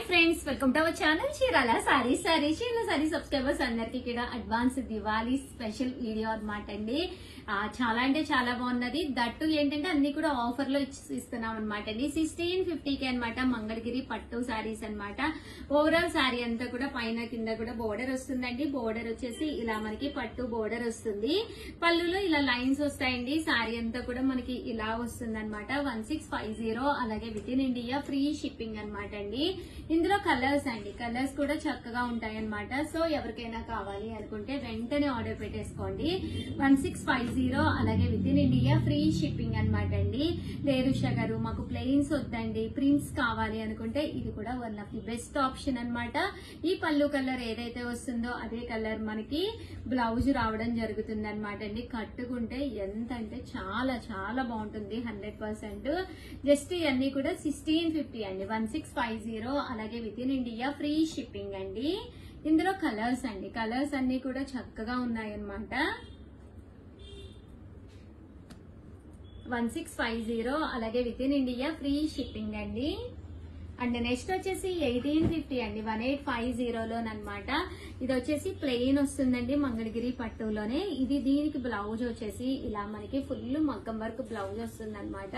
Friends, welcome to our channel Chirala saris. Chirala sorry subscribers అందరికి కూడా advance Diwali special video అనమాట అండి. చాలా అంటే చాలా బాగున్నది. దట్టు ఏంటంటే అన్ని కూడా ఆఫర్ లో ఇస్తున్నాం అనమాట అండి. 1650కి అనమాట. మంగళగిరి పట్టు సారీస్ అనమాట. ఓవరాల్ సారీ అంతా కూడా పైన కింద కూడా బోర్డర్ వస్తుందండి. బోర్డర్ వచ్చేసి ఇలా మనకి పట్టు బోర్డర్ వస్తుంది. పళ్ళులో ఇలా లైన్స్ వస్తాయండి. సారీ అంతా కూడా మనకి ఇలా వస్తుంది అనమాట. 1650 అలాగే within India free shipping అనమాట అండి. ఇందులో కలర్స్ అండి, కలర్స్ కూడా చక్కగా ఉంటాయి అనమాట. సో ఎవరికైనా కావాలి అనుకుంటే వెంటనే ఆర్డర్ పెట్టేసుకోండి. 1650 అలాగే within India free shipping అనమాట అండి. లేదు ఉషా గారు మాకు ప్లెయిన్స్ వద్దండి, ప్రింట్స్ కావాలి అనుకుంటే ఇది కూడా one of the best option అనమాట. ఈ పళ్ళు కలర్ ఏదైతే వస్తుందో అదే కలర్ మనకి బ్లౌజ్ రావడం జరుగుతుంది అనమాట అండి. కట్టుకుంటే ఎంత అంటే చాలా చాలా బాగుంటుంది. 100%. జస్ట్ ఇవన్నీ కూడా 1650 అండి. 1650 అలాగే within India free shipping అండి. ఇందులో కలర్స్ అండి, కలర్స్ అన్ని కూడా చక్కగా ఉన్నాయన్నమాట. 1650 అలాగే within India free shipping అండి. అండ్ నెక్స్ట్ వచ్చేసి 1850 అండి. 1850లోనమాట. ఇది వచ్చేసి ప్లెయిన్ వస్తుందండి మంగళగిరి పట్టులోనే. ఇది దీనికి బ్లౌజ్ వచ్చేసి ఇలా మనకి ఫుల్ మగ్గం వర్క్ బ్లౌజ్ వస్తుంది అనమాట.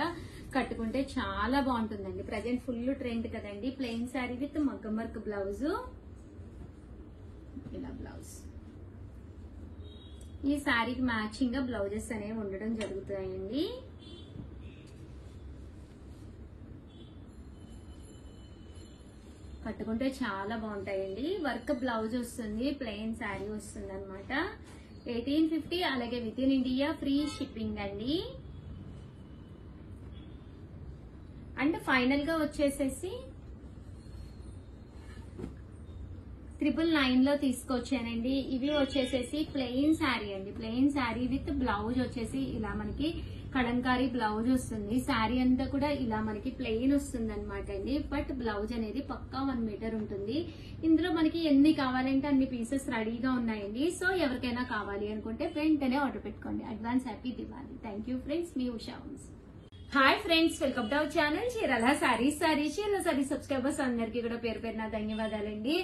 కట్టుకుంటే చాలా బాగుంటుందండి. ప్రజెంట్ ఫుల్ ట్రెండ్ కదండి ప్లెయిన్ శారీ విత్ మగ్గం వర్క్ బ్లౌజ్. ఇలా బ్లౌజ్ ఈ శారీకి మ్యాచింగ్ గా బ్లౌజెస్ అనేవి ఉండడం జరుగుతాయండి. కట్టుకుంటే చాలా బాగుంటాయండి. వర్క్ బ్లౌజ్ వస్తుంది, ప్లెయిన్ శారీ వస్తుంది అనమాట. 1850 అలాగే within India free shipping అండి. అండ్ ఫైనల్ గా వచ్చేసేసి 999 లో తీసుకొచ్చానండి. ఇవి వచ్చేసేసి ప్లెయిన్ శారీ అండి. ప్లెయిన్ శారీ విత్ బ్లౌజ్ వచ్చేసి ఇలా మనకి కలంకారీ బ్లౌజ్ వస్తుంది. శారీ అంతా కూడా ఇలా మనకి ప్లెయిన్ వస్తుంది అనమాట అండి. బట్ బ్లౌజ్ అనేది పక్కా 1 మీటర్ ఉంటుంది. ఇందులో మనకి ఎన్ని కావాలంటే అన్ని పీసెస్ రెడీగా ఉన్నాయండి. సో ఎవరికైనా కావాలి అనుకుంటే వెంటనే ఆర్డర్ పెట్టుకోండి. Advance happy Diwali. Thank you friends, మీ Usha. Hi friends, welcome to our channel Chirala saris. Chirala sorry subscribers అందరికి కూడా పేరు పేరున ధన్యవాదాలండి.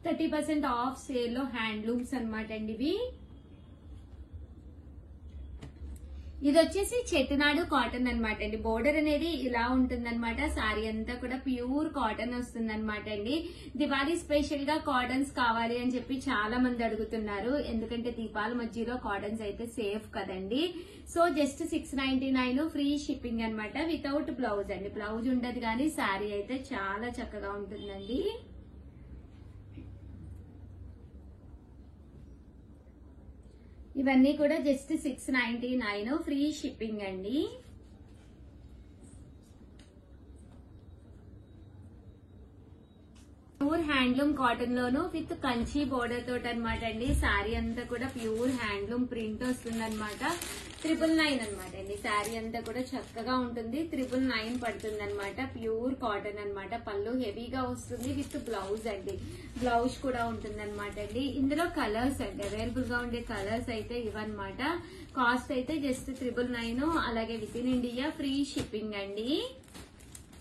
30% ఆఫ్ సేల్ లో హ్యాండ్లూమ్స్ అనమాట అండి. ఇది వచ్చేసి చెట్టినాడు కాటన్ అనమాట అండి. బోర్డర్ అనేది ఇలా ఉంటుంది అనమాట. శారీ అంతా కూడా ప్యూర్ కాటన్ వస్తుంది అనమాట అండి. దివాళీ స్పెషల్ గా కాటన్స్ కావాలి అని చెప్పి చాలా మంది అడుగుతున్నారు. ఎందుకంటే దీపాల మధ్యలో కాటన్స్ అయితే సేఫ్ కదండి. సో జస్ట్ 699 ఫ్రీ షిప్పింగ్ అనమాట. వితౌట్ బ్లౌజ్ అండి. బ్లౌజ్ ఉండదు కానీ శారీ అయితే చాలా చక్కగా ఉంటుందండి. ఇవన్నీ కూడా జస్ట్ 699 ఫ్రీ షిప్పింగ్ అండి. Pure handloom cotton loan with Kanchi border తోటి అనమాట అండి. శారీ అంతా కూడా ప్యూర్ హ్యాండ్లూమ్ ప్రింట్ వస్తుంది అనమాట. 999 అనమాట అండి. శారీ అంతా కూడా చక్కగా ఉంటుంది. 999 పడుతుంది అనమాట. ప్యూర్ కాటన్ అనమాట. పళ్ళు హెవీగా వస్తుంది విత్ బ్లౌజ్ అండి. బ్లౌజ్ కూడా ఉంటుంది అనమాట అండి. ఇందులో కలర్స్ అండి, అవైలబుల్ గా ఉండే కలర్స్ అయితే ఇవన్నమాట. కాస్ట్ అయితే జస్ట్ 999 అలాగే within India free shipping అండి.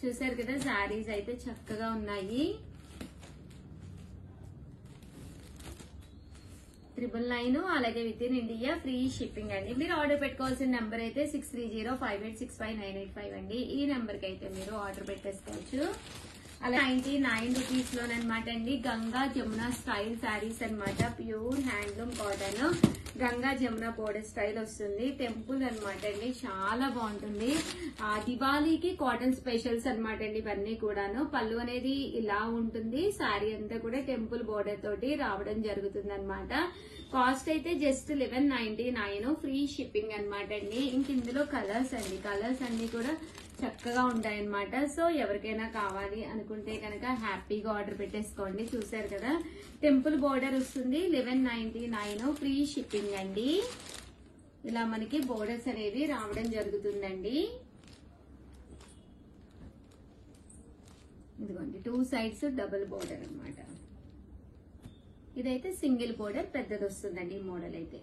చూసారు కదా, శారీస్ అయితే చక్కగా ఉన్నాయి. 999 అలాగే within India free shipping అండి. మీరు ఆర్డర్ పెట్టుకోవాల్సిన నెంబర్ అయితే 6305865985 అండి. ఈ నెంబర్ కి అయితే మీరు ఆర్డర్ పెట్టేసుకోవచ్చు. అలా 99 రూపీస్ లోనమాట అండి. గంగా జమున స్టైల్ శారీస్ అనమాట. Pure handloom cotton Ganga Jamuna border style వస్తుంది. టెంపుల్ అనమాట అండి. చాలా బాగుంటుంది. దివాళీకి కాటన్ స్పెషల్స్ అనమాట అండి. ఇవన్నీ కూడాను. పళ్ళు అనేది ఇలా ఉంటుంది. శారీ అంతా కూడా టెంపుల్ బోర్డర్ తోటి రావడం జరుగుతుంది అనమాట. కాస్ట్ అయితే జస్ట్ 1199 ఫ్రీ షిప్పింగ్ అనమాట అండి. ఇంక ఇందులో కలర్స్ అండి, కలర్స్ అన్ని కూడా చక్కగా ఉంటాయన్నమాట. సో ఎవరికైనా కావాలి అనుకుంటే కనుక హ్యాపీగా ఆర్డర్ పెట్టేసుకోండి. చూసారు కదా, టెంపుల్ బోర్డర్ వస్తుంది. 1199 ఫ్రీ షిప్పింగ్ అండి. ఇలా మనకి బోర్డర్స్ అనేవి రావడం జరుగుతుందండి. ఇదిగోండి, 2 సైడ్స్ డబుల్ బోర్డర్ అనమాట. ఇదైతే సింగిల్ బోర్డర్ పెద్దది వస్తుందండి. ఈ మోడల్ అయితే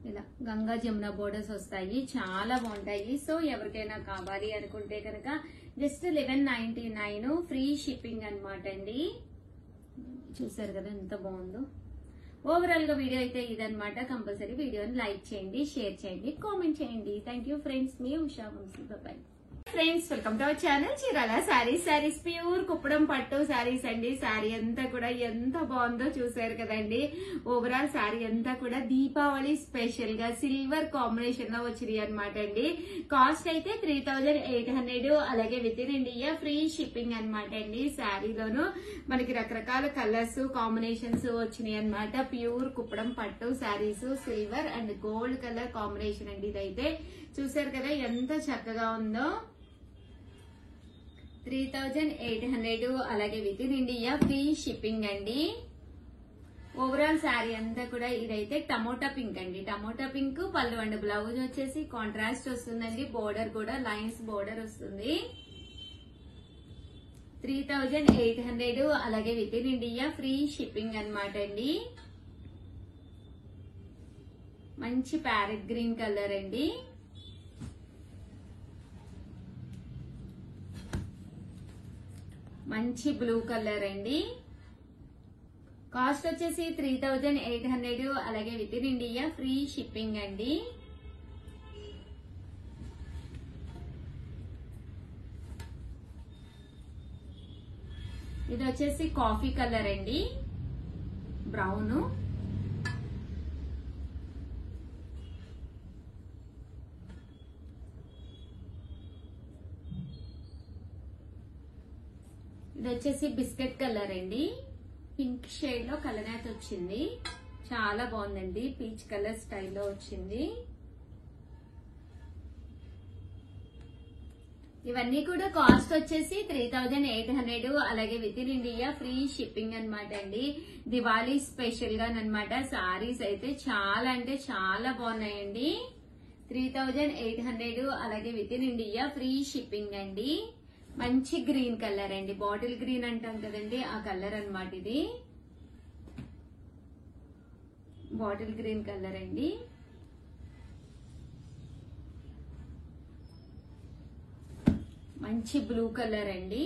ఇలా గంగా జమున బోర్డర్స్ వస్తాయి, చాలా బాగుంటాయి. సో ఎవరికైనా కావాలి అనుకుంటే కనుక జస్ట్ 1199 ఫ్రీ షిప్పింగ్ అనమాట అండి. చూసారు కదా ఎంత బాగుందో. ఓవరాల్ గా వీడియో అయితే ఇదనమాట. కంపల్సరీ వీడియోని లైక్ చేయండి, షేర్ చేయండి, కామెంట్ చేయండి. థ్యాంక్ యూ ఫ్రెండ్స్, మీ Usha Vamshi. Bye friends, welcome to our channel Chirala sarees pure Kuppadam పట్టు శారీస్ అండి. శారీ అంతా కూడా ఎంత బాగుందో చూసారు కదండి. ఓవరాల్ శారీ అంతా కూడా దీపావళి స్పెషల్ గా సిల్వర్ కాంబినేషన్ లో వచ్చింది అనమాట అండి. కాస్ట్ అయితే 3800, అలాగే within India free shipping అనమాట అండి. శారీలోను మనకి రకరకాల కలర్స్ కాంబినేషన్స్ వచ్చినాయి అనమాట. ప్యూర్ కుప్పడం పట్టు saris, silver and gold colour combination అండి. ఇదైతే చూసారు కదా ఎంత చక్కగా ఉందో. 3800, అలాగే within India free shipping అండి. ఓవరాల్ శారీ అంతా కూడా ఇదైతే టమోటా పింక్ అండి. టమోటా పింక్ పళ్ళు అండ్ బ్లౌజ్ వచ్చేసి కాంట్రాస్ట్ వస్తుందండి. బోర్డర్ కూడా లైన్స్ బోర్డర్ వస్తుంది. 3800, అలాగే within India free shipping అనమాట అండి. మంచి ప్యారెట్ గ్రీన్ కలర్ అండి. మంచి బ్లూ కలర్ అండి. కాస్ట్ వచ్చేసి 3800, అలాగే within India free shipping అండి. ఇది వచ్చేసి కాఫీ కలర్ అండి, బ్రౌన్. ఇది వచ్చేసి బిస్కెట్ కలర్ అండి. పింక్ షేడ్ లో కలనేత వచ్చింది, చాలా బాగుందండి. పీచ్ కలర్ స్టైల్లో వచ్చింది. ఇవన్నీ కూడా కాస్ట్ వచ్చేసి 3800, అలాగే within India free shipping అనమాట అండి. దివాళీ స్పెషల్ గా అనమాట. సారీస్ అయితే చాలా అంటే చాలా బాగున్నాయండి. 3800, అలాగే within India free shipping అండి. మంచి గ్రీన్ కలర్ అండి, బాటిల్ గ్రీన్ అంటాం కదండి, ఆ కలర్ అన్నమాట. ఇది బాటిల్ గ్రీన్ కలర్ అండి. మంచి బ్లూ కలర్ అండి.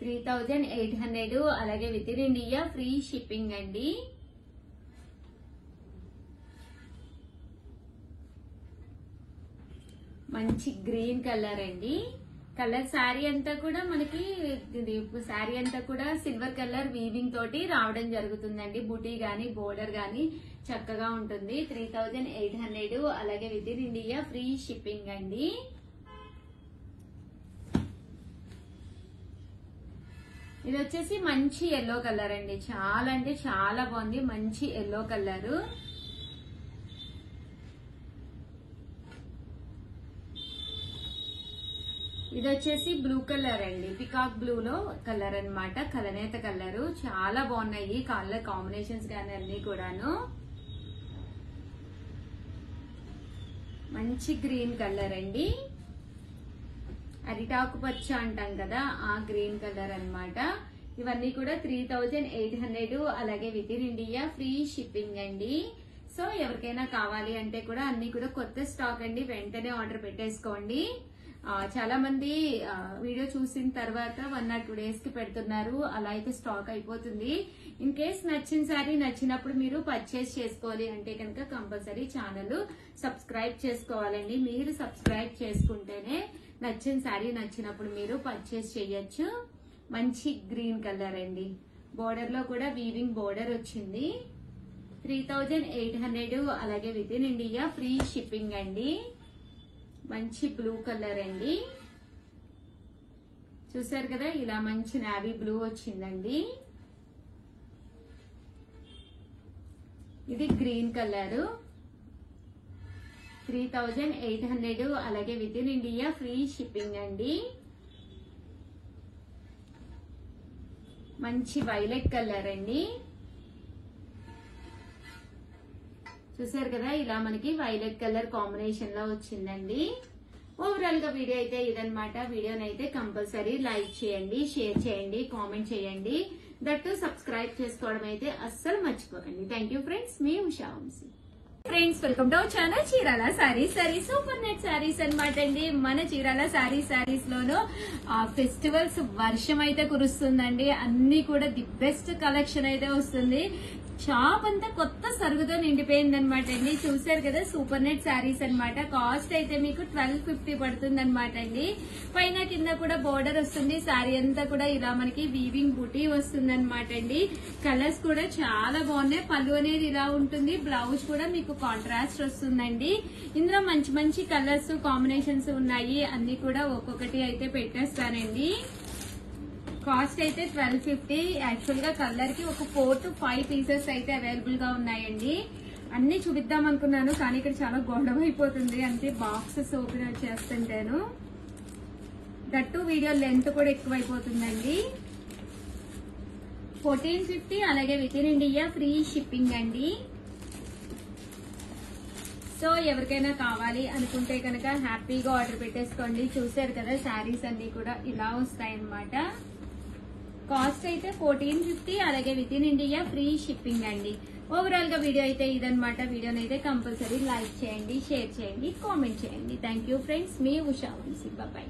3800, అలాగే within India free shipping అండి. మంచి గ్రీన్ కలర్ అండి. కలర్ శారీ అంతా కూడా మనకి శారీ అంతా కూడా సిల్వర్ కలర్ వీవింగ్ తోటి రావడం జరుగుతుందండి. బుటీ గానీ బోర్డర్ గానీ చక్కగా ఉంటుంది. 3800, అలాగే within India free shipping అండి. ఇది వచ్చేసి మంచి ఎల్లో కలర్ అండి, చాలా అంటే చాలా బాగుంది. మంచి ఎల్లో కలర్. ఇది వచ్చేసి బ్లూ కలర్ అండి, పికాక్ బ్లూ లో కలర్ అన్నమాట. కలనేత కలర్, చాలా బాగున్నాయి కలర్ కాంబినేషన్స్ కానీ అన్ని కూడాను. మంచి గ్రీన్ కలర్ అండి, అరిటాకు పచ్చ అంటాం కదా, ఆ గ్రీన్ కలర్ అన్నమాట. ఇవన్నీ కూడా 3800, అలాగే within India free shipping అండి. సో ఎవరికైనా కావాలి అంటే కూడా అన్ని కూడా కొత్త స్టాక్ అండి, వెంటనే ఆర్డర్ పెట్టేసుకోండి. చాలా మంది వీడియో చూసిన తర్వాత 1 or 2 days కి పెడుతున్నారు, అలా అయితే స్టాక్ అయిపోతుంది. ఇన్ కేస్ నచ్చిన సారీ నచ్చినప్పుడు మీరు పర్చేస్ చేసుకోవాలి అంటే కనుక కంపల్సరీ ఛానల్ సబ్స్క్రైబ్ చేసుకోవాలండి. మీరు సబ్స్క్రైబ్ చేసుకుంటేనే నచ్చిన సారీ నచ్చినప్పుడు మీరు పర్చేస్ చేయొచ్చు. మంచి గ్రీన్ కలర్ అండి, బోర్డర్ లో కూడా వీవింగ్ బోర్డర్ వచ్చింది. 3800, అలాగే within India free shipping అండి. మంచి బ్లూ కలర్ అండి, చూసారు కదా ఇలా మంచి నావీ బ్లూ వచ్చిందండి. ఇది గ్రీన్ కలర్. 3800, అలాగే within India free shipping అండి. మంచి వైలెట్ కలర్ అండి, చూసారు కదా ఇలా మనకి వైలెట్ కలర్ కాంబినేషన్ లో వచ్చిందండి. ఓవరాల్ గా వీడియో అయితే ఇదన్నమాట. వీడియోని అయితే కంపల్సరీ లైక్ చేయండి, షేర్ చేయండి, కామెంట్ చేయండి. దట్టు సబ్స్క్రైబ్ చేసుకోవడం అయితే అస్సలు మర్చిపోకండి. థ్యాంక్ యూ ఫ్రెండ్స్, మీ Usha Vamshi. Friends, welcome to our channel Chirala sarees super net sarees అన్నమాట అండి. మన చీరాల సారీస్ లోను ఫెస్టివల్స్ వర్షం అయితే కురుస్తుందండి. అన్ని కూడా ది బెస్ట్ కలెక్షన్ అయితే వస్తుంది. షాప్ అంతా కొత్త సరుగుతో నిండిపోయింది అనమాట అండి. చూసారు కదా, సూపర్ నెట్ శారీస్ అనమాట. కాస్ట్ అయితే మీకు 1250 పడుతుంది అనమాట అండి. పైన కింద కూడా బోర్డర్ వస్తుంది. శారీ అంతా కూడా ఇలా మనకి వీవింగ్ బుటీ వస్తుంది అనమాట అండి. కలర్స్ కూడా చాలా బాగున్నాయి. పళ్ళు అనేది ఇలా ఉంటుంది. బ్లౌజ్ కూడా మీకు కాంట్రాస్ట్ వస్తుందండి. ఇందులో మంచి మంచి కలర్స్ కాంబినేషన్స్ ఉన్నాయి. అన్ని కూడా ఒక్కొక్కటి అయితే పెట్టేస్తానండి. కాస్ట్ అయితే 1250. యాక్చువల్ గా కలర్ కి ఒక 4 to 5 పీసెస్ అయితే అవైలబుల్ గా ఉన్నాయండి. అన్ని చూపిద్దాం అనుకున్నాను, కానీ ఇక్కడ చాలా గొడవ అయిపోతుంది. అంటే బాక్సెస్ ఓపెన్ చేస్తుంటాను. దట్టు వీడియో లెంత్ కూడా ఎక్కువైపోతుందండి. 1450. అలాగే within India free shipping అండి. సో ఎవరికైనా కావాలి అనుకుంటే కనుక హ్యాపీగా ఆర్డర్ పెట్టేసుకోండి. చూసారు కదా, శారీస్ అన్ని కూడా ఇలా వస్తాయన్నమాట. కాస్ట్ అయితే 1450. అలాగే within India free shipping అండి. ఓవరాల్ గా వీడియో అయితే ఇదనమాట. వీడియోని అయితే కంపల్సరీ లైక్ చేయండి, షేర్ చేయండి, కామెంట్ చేయండి. Thank you friends. మీ ఉషా వంశీ. బాయ్.